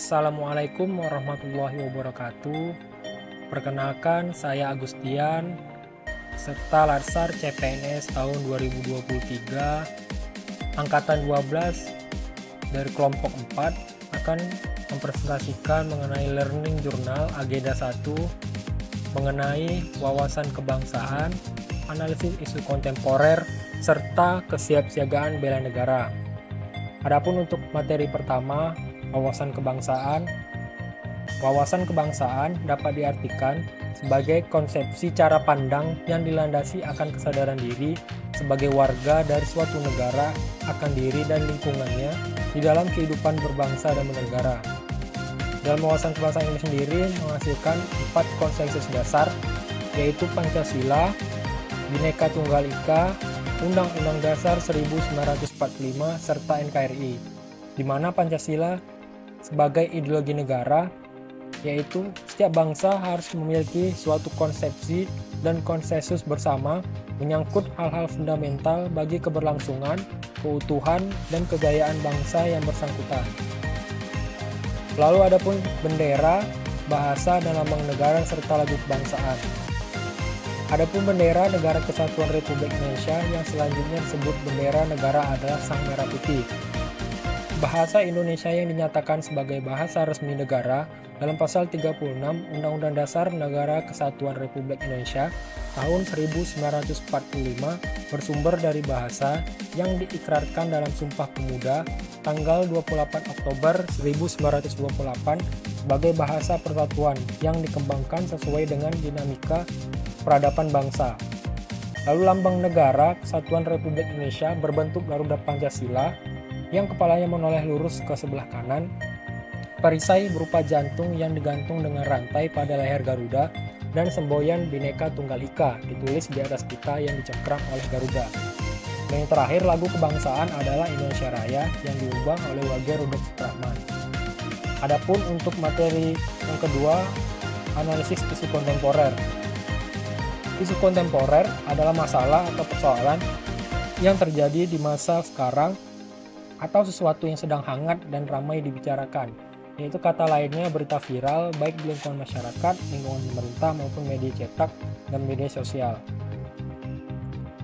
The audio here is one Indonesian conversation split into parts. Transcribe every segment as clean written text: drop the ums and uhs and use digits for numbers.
Assalamualaikum warahmatullahi wabarakatuh. Perkenalkan, saya Agustian, peserta Latsar CPNS tahun 2023, Angkatan 12 dari kelompok 4 akan mempresentasikan mengenai Learning Journal Agenda 1 mengenai wawasan kebangsaan, analisis isu kontemporer, serta kesiapsiagaan bela negara. Adapun untuk materi pertama, wawasan kebangsaan. Wawasan kebangsaan dapat diartikan sebagai konsepsi cara pandang yang dilandasi akan kesadaran diri sebagai warga dari suatu negara akan diri dan lingkungannya di dalam kehidupan berbangsa dan bernegara. Dalam wawasan kebangsaan ini sendiri menghasilkan 4 konsensus dasar, yaitu Pancasila, Bhinneka Tunggal Ika, Undang-Undang Dasar 1945, serta NKRI, di mana Pancasila sebagai ideologi negara, yaitu setiap bangsa harus memiliki suatu konsepsi dan konsensus bersama menyangkut hal-hal fundamental bagi keberlangsungan, keutuhan, dan kejayaan bangsa yang bersangkutan. Lalu adapun bendera, bahasa, dan lambang negara serta lagu kebangsaan. Adapun bendera Negara Kesatuan Republik Indonesia yang selanjutnya disebut bendera negara adalah Sang Merah Putih. Bahasa Indonesia yang dinyatakan sebagai bahasa resmi negara dalam pasal 36 Undang-Undang Dasar Negara Kesatuan Republik Indonesia tahun 1945 bersumber dari bahasa yang diikrarkan dalam Sumpah Pemuda tanggal 28 Oktober 1928 sebagai bahasa persatuan yang dikembangkan sesuai dengan dinamika peradaban bangsa. Lalu lambang negara Kesatuan Republik Indonesia berbentuk Garuda Pancasila yang kepalanya menoleh lurus ke sebelah kanan, perisai berupa jantung yang digantung dengan rantai pada leher Garuda, dan semboyan Bhinneka Tunggal Ika ditulis di atas pita yang dicengkram oleh Garuda. Dan yang terakhir, lagu kebangsaan adalah Indonesia Raya yang diubah oleh Wage Rudolf Supratman. Adapun untuk materi yang kedua, analisis isu kontemporer. Isu kontemporer adalah masalah atau persoalan yang terjadi di masa sekarang atau sesuatu yang sedang hangat dan ramai dibicarakan, yaitu kata lainnya berita viral baik di lingkungan masyarakat, lingkungan pemerintah maupun media cetak dan media sosial.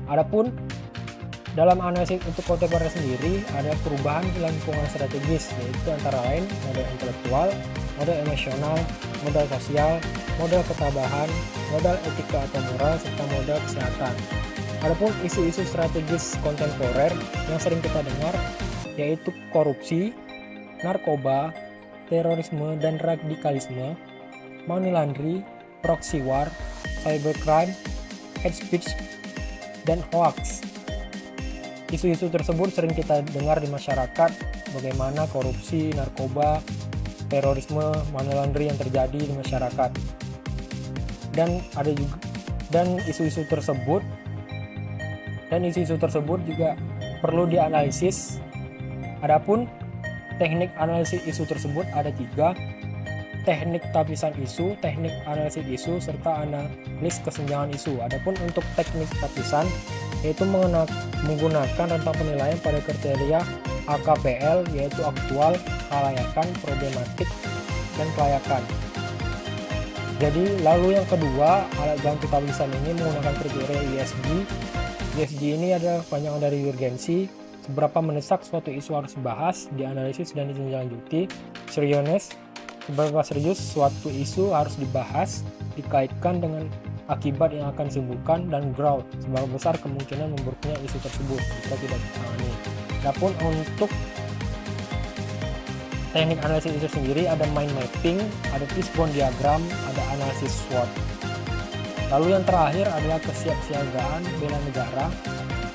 Adapun dalam analisis untuk kontemporer sendiri ada perubahan di lingkungan strategis, yaitu antara lain model intelektual, model emosional, model sosial, model ketabahan, model etika atau moral, serta model kesehatan. Adapun isu-isu strategis kontemporer yang sering kita dengar yaitu korupsi, narkoba, terorisme dan radikalisme, money laundry, proxy war, cybercrime, hate speech, dan hoax. Isu-isu tersebut sering kita dengar di masyarakat, bagaimana korupsi, narkoba, terorisme, money laundry yang terjadi di masyarakat. Dan isu-isu tersebut juga perlu dianalisis. Adapun teknik analisis isu tersebut ada 3, teknik tapisan isu, teknik analisis isu, serta analis kesenjangan isu. Adapun untuk teknik tapisan yaitu menggunakan rentang penilaian pada kriteria AKPL, yaitu aktual, kelayakan, problematik, dan kelayakan. Jadi lalu yang kedua, alat bantu tapisan ini menggunakan kriteria ISG. ISG ini adalah panjangan dari urgensi, seberapa mendesak suatu isu harus dibahas, dianalisis, dan ditindaklanjuti. Seriousness, seberapa serius suatu isu harus dibahas, dikaitkan dengan akibat yang akan ditimbulkan, dan growth, seberapa besar kemungkinan memburuknya isu tersebut jika tidak ditangani. Adapun untuk teknik analisis isu sendiri ada mind mapping, ada fishbone diagram, ada analisis SWOT. Lalu yang terakhir adalah kesiapsiagaan bela negara.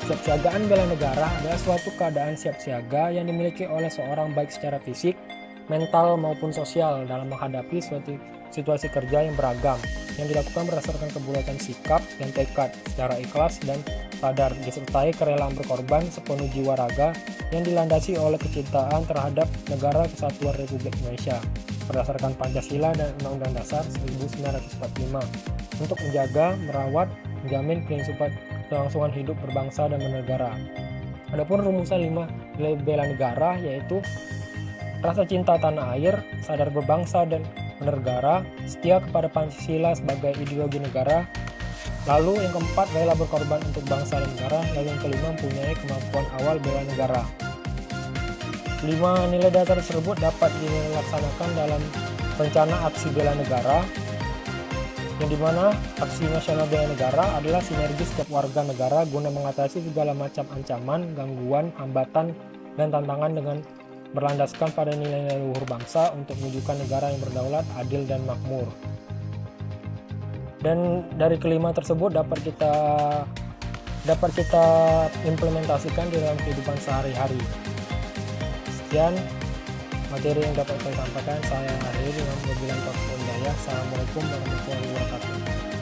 Kesiapsiagaan bela negara adalah suatu keadaan siap siaga yang dimiliki oleh seorang baik secara fisik, mental maupun sosial dalam menghadapi suatu situasi kerja yang beragam, yang dilakukan berdasarkan kebulatan sikap dan tekad secara ikhlas dan sadar, disertai kerelaan berkorban sepenuh jiwa raga yang dilandasi oleh kecintaan terhadap Negara Kesatuan Republik Indonesia berdasarkan Pancasila dan Undang-Undang Dasar 1945 untuk menjaga, merawat, menjamin kelangsungan hidup berbangsa dan bernegara. Adapun rumusan 5 bela negara yaitu rasa cinta tanah air, sadar berbangsa dan bernegara, setia kepada Pancasila sebagai ideologi negara. Lalu yang keempat, rela berkorban untuk bangsa dan negara. Lalu yang kelima, mempunyai kemampuan awal bela negara. 5 nilai dasar tersebut dapat dilaksanakan dalam rencana aksi bela negara, yang dimana aksi nasional bela negara adalah sinergi setiap warga negara guna mengatasi segala macam ancaman, gangguan, hambatan, dan tantangan dengan berlandaskan pada nilai-nilai luhur bangsa untuk mewujudkan negara yang berdaulat, adil, dan makmur. Dan dari kelima tersebut dapat kita implementasikan di dalam kehidupan sehari-hari. Sekian materi yang dapat saya sampaikan. Saya akhiri dengan wabillahi taufiq wal hidayah. Assalamualaikum warahmatullahi wabarakatuh.